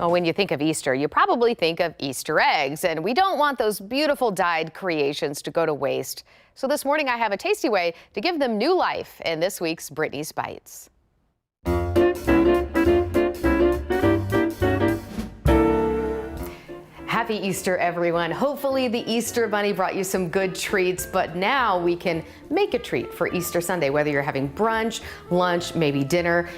Well, when you think of Easter, you probably think of Easter eggs, and we don't want those beautiful dyed creations to go to waste. So this morning I have a tasty way to give them new life in this week's Brittany's Bites. Happy Easter, everyone. Hopefully the Easter Bunny brought you some good treats, but now we can make a treat for Easter Sunday, whether you're having brunch, lunch, maybe dinner.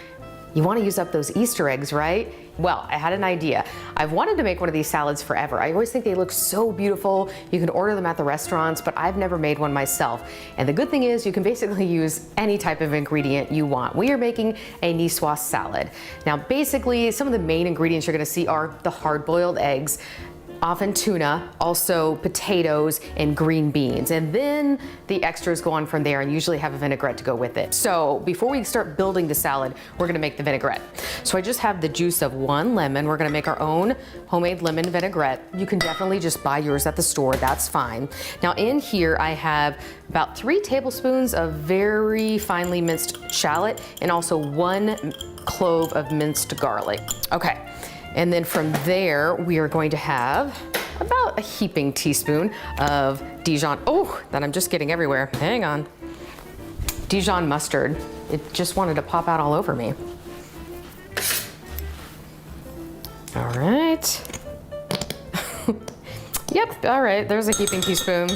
You want to use up those Easter eggs, right? Well, I had an idea. I've wanted to make one of these salads forever. I always think they look so beautiful. You can order them at the restaurants, but I've never made one myself. And the good thing is you can basically use any type of ingredient you want. We are making a Nicoise salad. Now, basically, some of the main ingredients you're going to see are the hard-boiled eggs, often tuna, also potatoes and green beans. And then the extras go on from there and usually have a vinaigrette to go with it. So before we start building the salad, we're gonna make the vinaigrette. So I just have the juice of 1 lemon. We're gonna make our own homemade lemon vinaigrette. You can definitely just buy yours at the store, that's fine. Now in here I have about 3 tablespoons of very finely minced shallot and also 1 clove of minced garlic. Okay. And then from there, we are going to have about a heaping teaspoon of Dijon, that I'm just getting everywhere, hang on. Dijon mustard. It just wanted to pop out all over me. All right. Yep, all right, there's a heaping teaspoon.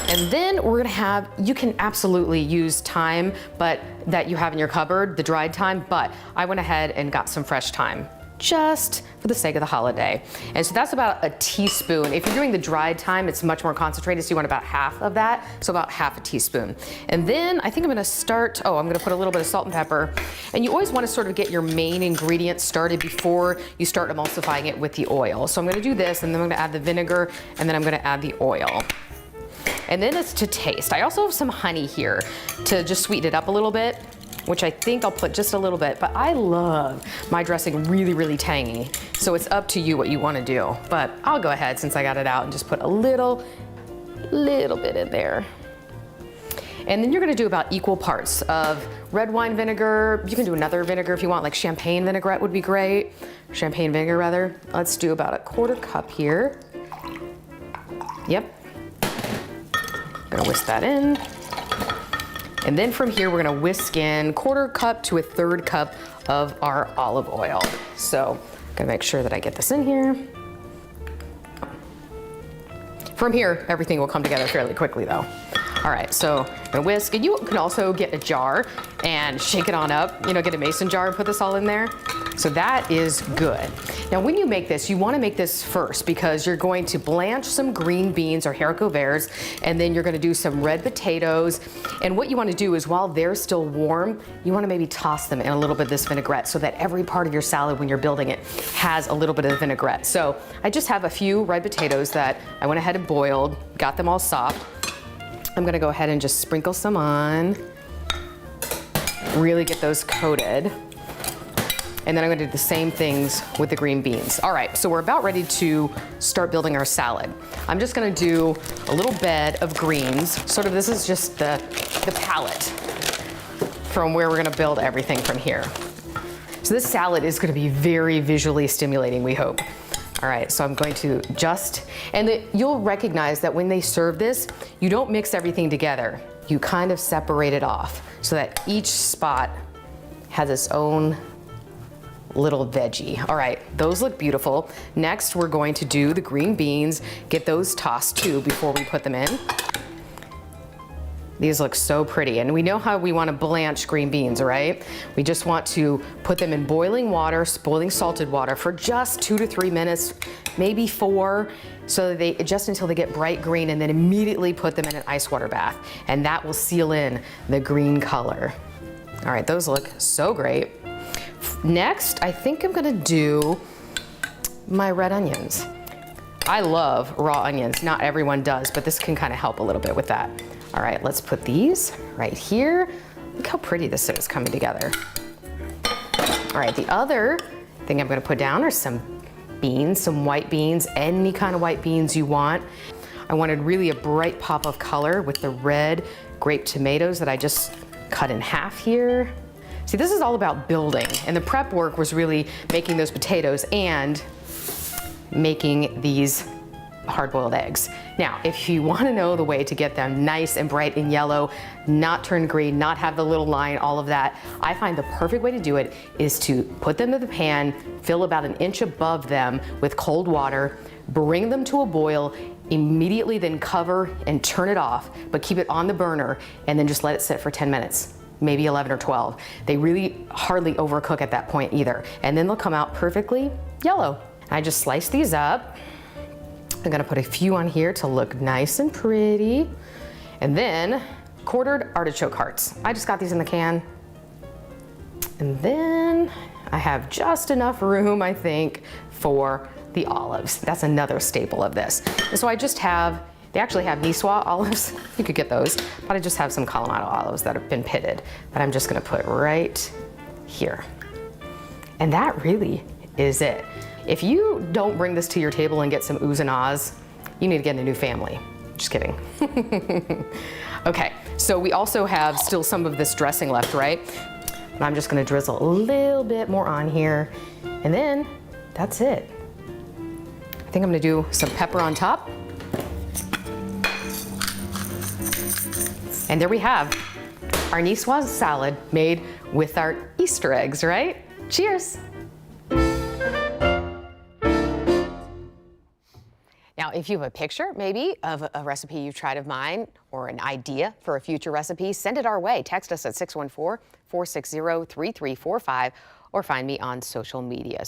And then we're gonna have, you can absolutely use thyme, but that you have in your cupboard, the dried thyme, but I went ahead and got some fresh thyme, just for the sake of the holiday. And so that's about a teaspoon. If you're doing the dried thyme, it's much more concentrated, so you want about half of that, so about half a teaspoon. And then I think I'm gonna start, I'm gonna put a little bit of salt and pepper. And you always wanna sort of get your main ingredients started before you start emulsifying it with the oil. So I'm gonna do this, and then I'm gonna add the vinegar, and then I'm gonna add the oil. And then it's to taste. I also have some honey here to just sweeten it up a little bit, which I think I'll put just a little bit, but I love my dressing really, really tangy. So it's up to you what you wanna do. But I'll go ahead, since I got it out, and just put a little bit in there. And then you're gonna do about equal parts of red wine vinegar. You can do another vinegar if you want, like champagne vinaigrette would be great. Champagne vinegar rather. Let's do about a 1/4 cup here. Yep. Gonna whisk that in. And then from here, we're gonna whisk in 1/4 cup to a 1/3 cup of our olive oil. So, gonna make sure that I get this in here. From here, everything will come together fairly quickly though. All right, so I'm gonna whisk, and you can also get a jar and shake it on up, get a mason jar and put this all in there. So that is good. Now when you make this, you wanna make this first because you're going to blanch some green beans or haricots verts, and then you're gonna do some red potatoes. And what you wanna do is while they're still warm, you wanna maybe toss them in a little bit of this vinaigrette so that every part of your salad when you're building it has a little bit of vinaigrette. So I just have a few red potatoes that I went ahead and boiled, got them all soft. I'm gonna go ahead and just sprinkle some on, really get those coated. And then I'm gonna do the same things with the green beans. All right, so we're about ready to start building our salad. I'm just gonna do a little bed of greens. Sort of, this is just the palette from where we're gonna build everything from here. So this salad is gonna be very visually stimulating, we hope. All right, so I'm going to you'll recognize that when they serve this, you don't mix everything together. You kind of separate it off so that each spot has its own little veggie. All right, those look beautiful. Next, we're going to do the green beans, get those tossed too before we put them in. These look so pretty, and we know how we want to blanch green beans, right? We just want to put them in boiling water, boiling salted water for just 2 to 3 minutes, maybe 4, so that just until they get bright green, and then immediately put them in an ice water bath, and that will seal in the green color. All right, those look so great. Next, I think I'm gonna do my red onions. I love raw onions. Not everyone does, but this can kind of help a little bit with that. All right, let's put these right here. Look how pretty this is coming together. All right, the other thing I'm gonna put down are some beans, some white beans, any kind of white beans you want. I wanted really a bright pop of color with the red grape tomatoes that I just cut in half here. See, this is all about building, and the prep work was really making those potatoes and making these hard-boiled eggs. Now, if you want to know the way to get them nice and bright and yellow, not turn green, not have the little line, all of that, I find the perfect way to do it is to put them in the pan, fill about an inch above them with cold water, bring them to a boil, immediately then cover and turn it off, but keep it on the burner and then just let it sit for 10 minutes, maybe 11 or 12. They really hardly overcook at that point either. And then they'll come out perfectly yellow. I just slice these up. I'm gonna put a few on here to look nice and pretty. And then quartered artichoke hearts. I just got these in the can. And then I have just enough room, I think, for the olives. That's another staple of this. And so I just have, they actually have Nicoise olives. You could get those, but I just have some Colorado olives that have been pitted that I'm just gonna put right here. And that really is it. If you don't bring this to your table and get some oohs and ahs, you need to get a new family. Just kidding. Okay, so we also have still some of this dressing left, right? And I'm just gonna drizzle a little bit more on here, and then that's it. I think I'm gonna do some pepper on top. And there we have our Nicoise salad made with our Easter eggs, right? Cheers. Now, if you have a picture, maybe, of a recipe you've tried of mine or an idea for a future recipe, send it our way. Text us at 614-460-3345 or find me on social media.